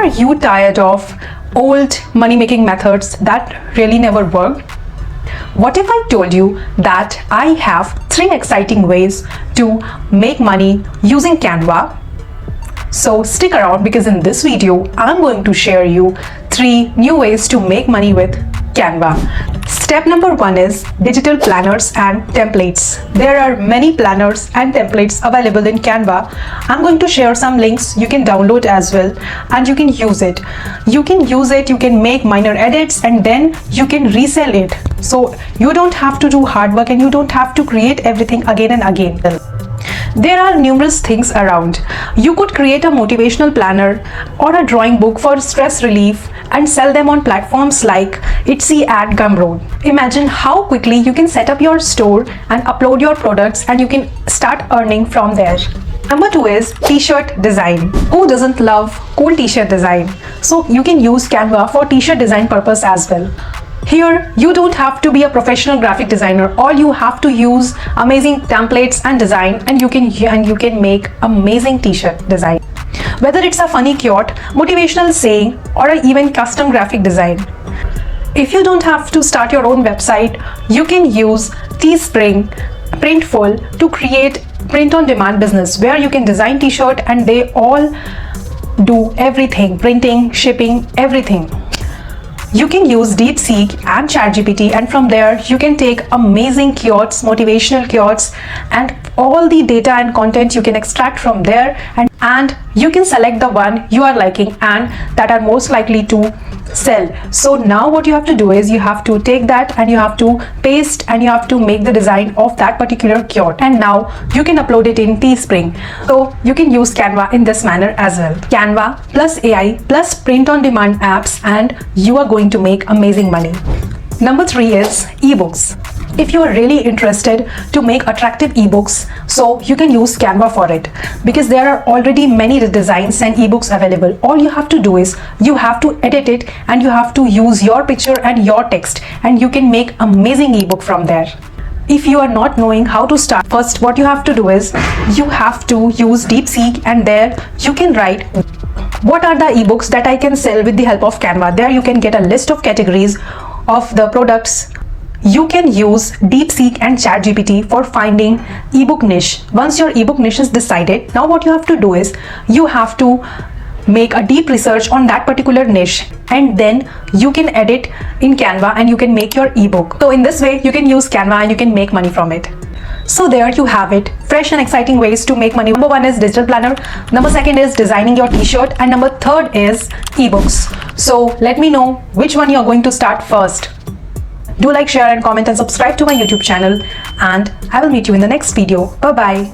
Are you tired of old money making methods that really never worked? What if I told you that I have 3 exciting ways to make money using Canva? So stick around, because in this video I'm going to share you 3 new ways to make money with Canva. Step number 1 is digital planners and templates. There are many planners and templates available in Canva. I'm going to share some links you can download as well, and you can use it. You can make minor edits, and then you can resell it. So you don't have to do hard work, and you don't have to create everything again and again. There are numerous things around. You could create a motivational planner or a drawing book for stress relief and sell them on platforms like Etsy and Gumroad. Imagine how quickly you can set up your store and upload your products, and you can start earning from there. Number 2 is t-shirt design. Who doesn't love cool t-shirt design? So you can use Canva for t-shirt design purpose as well. Here, you don't have to be a professional graphic designer. All you have to use amazing templates and design, and you can make amazing t-shirt design. Whether it's a funny quote, motivational saying, or even custom graphic design. If you don't have to start your own website, you can use Teespring, Printful to create print-on-demand business where you can design t-shirt and they all do everything, printing, shipping, everything. You can use DeepSeek and ChatGPT, and from there you can take amazing quotes, motivational quotes, and all the data and content you can extract from there, and you can select the one you are liking and that are most likely to sell. So now what you have to do is you have to take that and you have to paste and you have to make the design of that particular quote, and now you can upload it in Teespring. So you can use Canva in this manner as well. Canva plus AI plus print on demand apps, and you are going to make amazing money. Number 3 is ebooks. If you are really interested to make attractive ebooks, so you can use Canva for it, because there are already many designs and ebooks available. All you have to do is you have to edit it, and you have to use your picture and your text, and you can make amazing ebook from there. If you are not knowing how to start, first what you have to do is you have to use DeepSeek, and there you can write what are the ebooks that I can sell with the help of Canva. There you can get a list of categories of the products. You can use DeepSeek and ChatGPT for finding ebook niche. Once your ebook niche is decided, now what you have to do is you have to make a deep research on that particular niche, and then you can edit in Canva and you can make your ebook. So in this way you can use Canva and you can make money from it. So there you have it, fresh and exciting ways to make money. Number 1 is digital planner, number 2 is designing your t-shirt, and number 3 is ebooks. So let me know which one you are going to start first. Do like, share and comment and subscribe to my YouTube channel, and I will meet you in the next video. Bye bye.